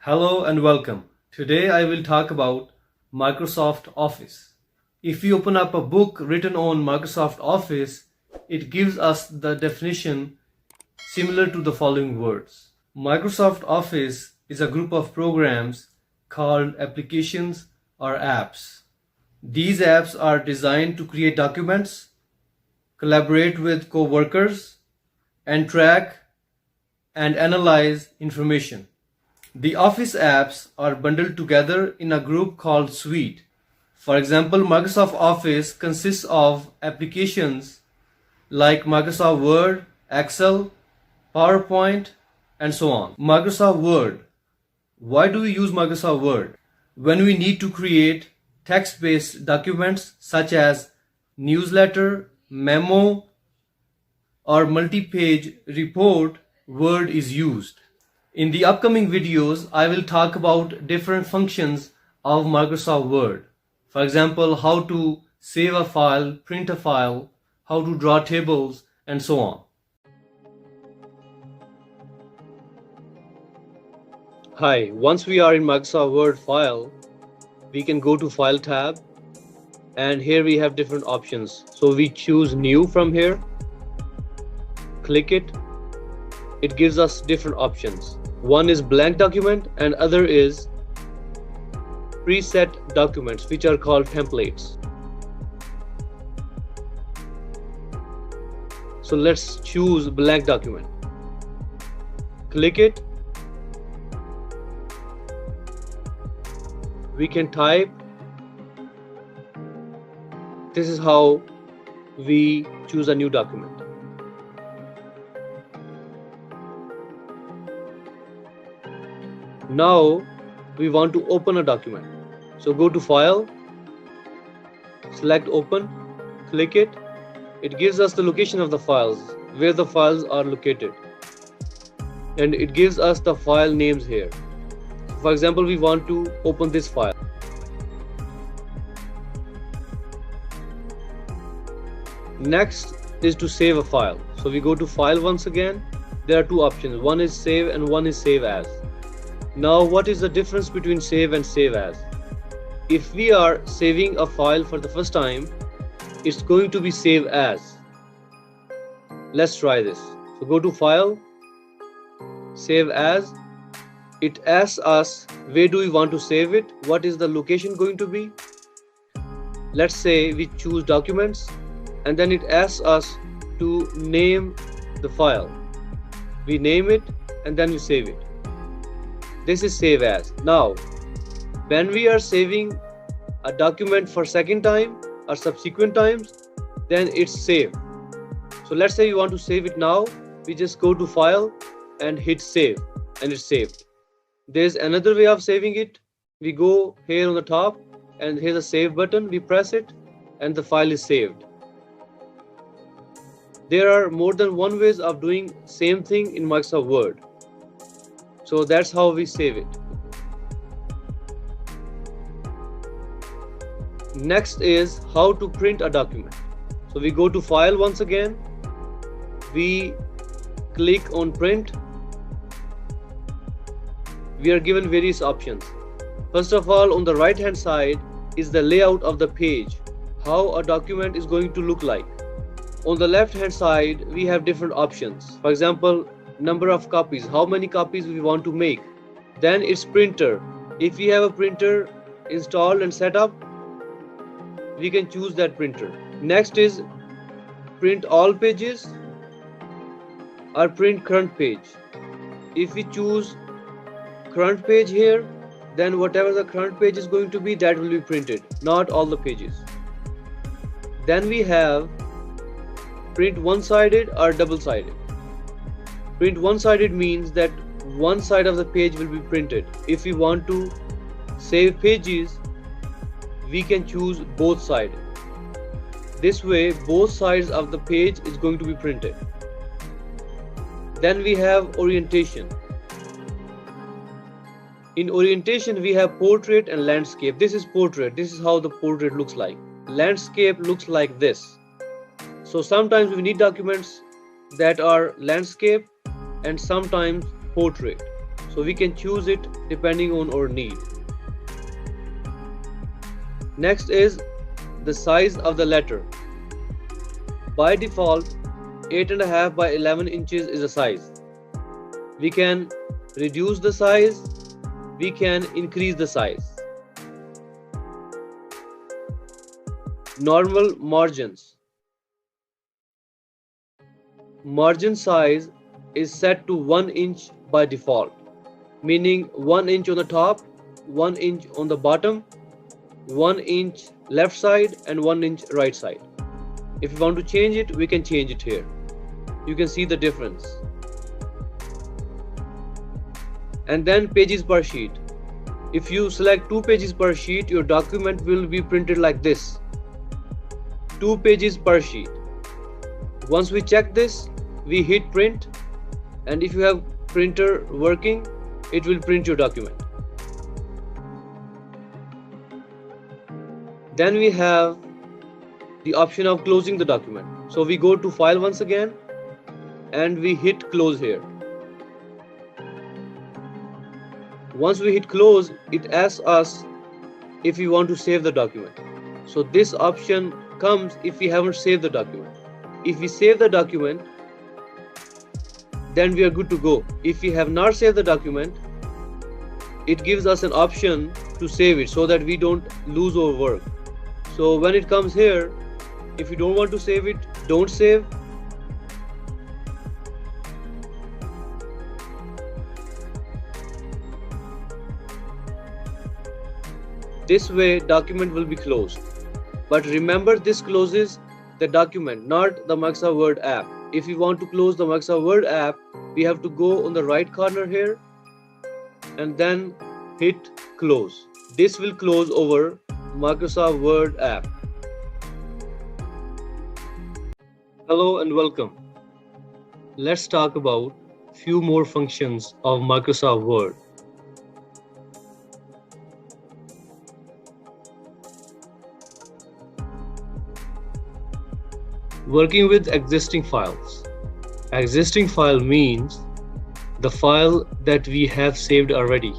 Hello and welcome. Today I will talk about Microsoft Office. If we open up a book written on Microsoft Office, it gives us the definition similar to the following words. Microsoft Office is a group of programs called applications or apps. These apps are designed to create documents, collaborate with co-workers, and track and analyze information. The Office apps are bundled together in a group called Suite. For example, Microsoft Office consists of applications like Microsoft Word, Excel, PowerPoint, and so on. Microsoft Word. Why do we use Microsoft Word? When we need to create text-based documents such as newsletter, memo, or multi-page report, Word is used. In the upcoming videos, I will talk about different functions of Microsoft Word. For example, how to save a file, print a file, how to draw tables, and so on. Hi, once we are in Microsoft Word file, we can go to File tab, and here we have different options. So we choose New from here, click it. It gives us different options. One is blank document and other is preset documents, which are called templates. So let's choose blank document. Click it. We can type. This is how we choose a new document. Now we want to open a document. So go to File, select Open, click it. It gives us the location of the files, where the files are located. And it gives us the file names here. For example, we want to open this file. Next is to save a file. So we go to File once again. There are two options. One is Save and one is Save As. Now, what is the difference between save and save as? If we are saving a file for the first time, it's going to be save as. Let's try this. So go to File, Save As. It asks us where do we want to save it, what is the location going to be. Let's say we choose Documents, and then it asks us to name the file. We name it and then we save it. This is save as. Now, when we are saving a document for second time or subsequent times, then it's saved. So let's say you want to save it now. We just go to File and hit Save, and it's saved. There's another way of saving it. We go here on the top, and here's a Save button. We press it, and the file is saved. There are more than one ways of doing same thing in Microsoft Word. So that's how we save it. Next is how to print a document. So we go to File once again. We click on Print. We are given various options. First of all, on the right hand side is the layout of the page, how a document is going to look like. On the left hand side, we have different options. For example, number of copies, how many copies we want to make. Then it's printer. If we have a printer installed and set up, we can choose that printer. Next is print all pages or print current page. If we choose current page here, then whatever the current page is going to be, that will be printed, not all the pages. Then we have print one-sided or double-sided. Print one-sided means that one side of the page will be printed. If we want to save pages, we can choose both sides. This way, both sides of the page is going to be printed. Then we have orientation. In orientation, we have portrait and landscape. This is portrait. This is how the portrait looks like. Landscape looks like this. So sometimes we need documents that are landscape and sometimes portrait. so we can choose it depending on our need. Next is the size of the letter. By default, 8.5 by 11 inches is the size. We can reduce the size, we can increase the size. Normal margins. Margin size is set to 1 inch by default, meaning 1 inch on the top, 1 inch on the bottom, 1 inch left side and 1 inch right side. If you want to change it, we can change it here. You can see the difference. And then pages per sheet. If you select 2 pages per sheet, your document will be printed like this. 2 pages per sheet. Once we check this, we hit print, and if you have printer working, it will print your document. Then we have the option of closing the document. So we go to file once again and we hit close here. Once we hit close, it asks us if we want to save the document. So this option comes if we haven't saved the document. If we save the document, then we are good to go. If we have not saved the document, it gives us an option to save it so that we don't lose our work. So when it comes here, if you don't want to save it, don't save. This way, document will be closed. But remember, this closes the document, not the Microsoft Word app. If you want to close the Microsoft Word app, we have to go on the right corner here and then hit close. This will close over Microsoft Word app. Hello and welcome. Let's talk about few more functions of Microsoft Word. Working with existing files. Existing file means the file that we have saved already.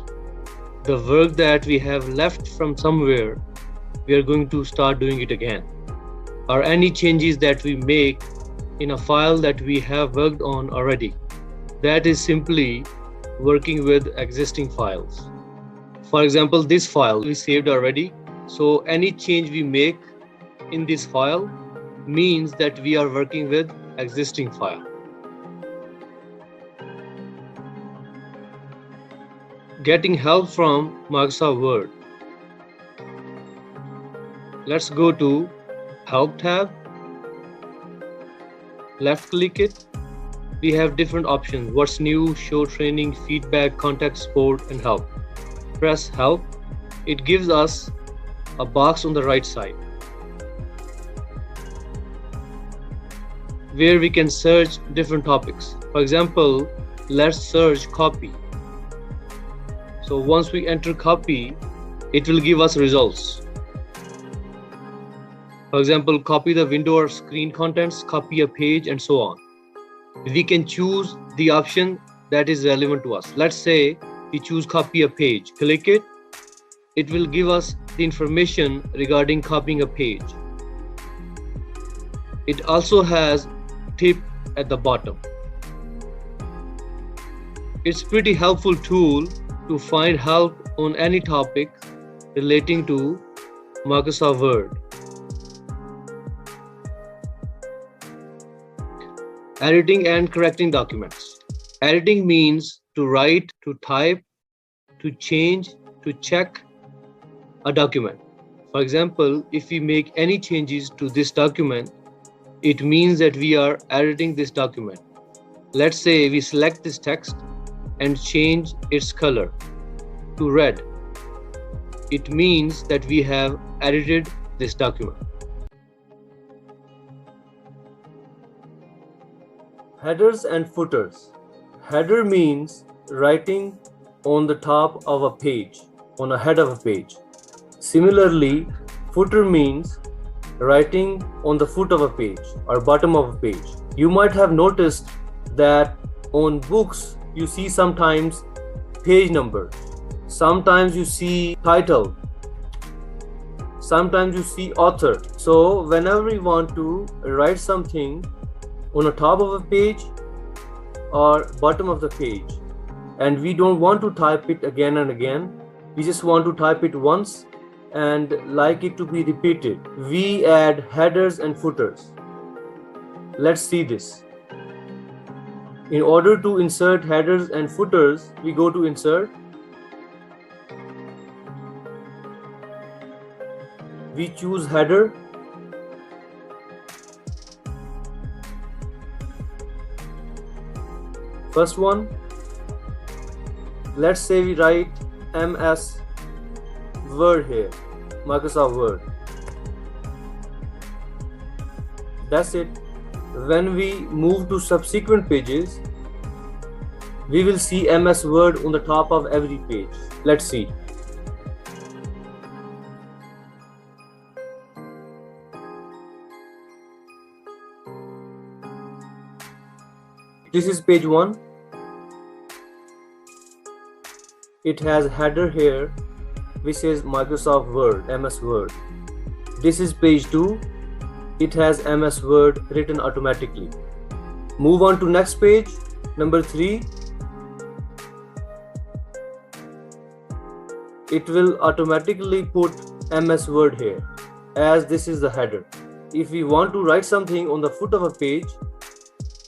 The work that we have left from somewhere, we are going to start doing it again. Or any changes that we make in a file that we have worked on already. That is simply working with existing files. For example, this file we saved already. So any change we make in this file means that we are working with existing file. Getting help from Microsoft Word. Let's go to Help tab. Left click it. We have different options: what's new, show training, feedback, contact support, and help. Press help. It gives us a box on the right side where we can search different topics. For example, let's search copy. So once we enter copy, it will give us results. For example, copy the window or screen contents, copy a page, and so on. We can choose the option that is relevant to us. Let's say we choose copy a page. Click it. It will give us the information regarding copying a page. It also has tip at the bottom. It's pretty helpful tool to find help on any topic relating to Microsoft Word. Editing and correcting documents. Editing means to write, to type, to change, to check a document. For example, if we make any changes to this document, it means that we are editing this document. Let's say we select this text and change its color to red. It means that we have edited this document. Headers and footers. Header means writing on the top of a page, on a head of a page. Similarly, footer means writing on the foot of a page or bottom of a page. You might have noticed that on books you see sometimes page number. Sometimes you see title. Sometimes you see author. So whenever you want to write something on the top of a page or bottom of the page, and we don't want to type it again and again, we just want to type it once and like it to be repeated, we add headers and footers. Let's see this. In order to insert headers and footers, we go to insert. We choose header. First one, let's say we write MS Word here, Microsoft Word. That's it. When we move to subsequent pages, we will see MS Word on the top of every page. Let's see. This is page 1. It has header here which says Microsoft Word, MS Word. This is page 2. It has MS Word written automatically. Move on to next page, number 3. It will automatically put MS Word here as this is the header. If we want to write something on the foot of a page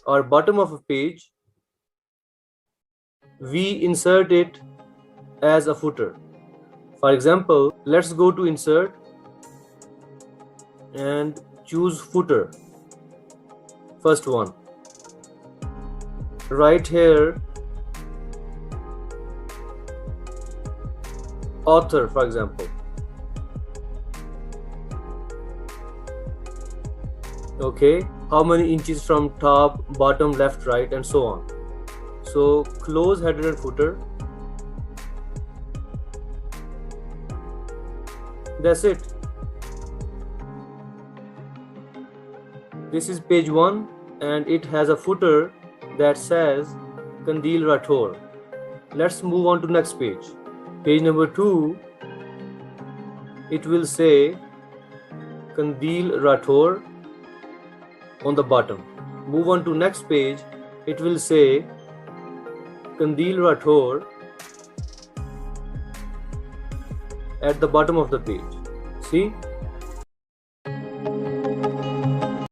or bottom of a page, we insert it as a footer. For example, let's go to insert and choose footer. First one. Right here, author, for example. Okay, how many inches from top, bottom, left, right, and so on. So close header and footer. That's it. This is page 1 and it has a footer that says Kandil Rathore. Let's move on to next page. Page number 2, it will say Kandil Rathore on the bottom. Move on to next page, it will say Kandil Rathore at the bottom of the page. See?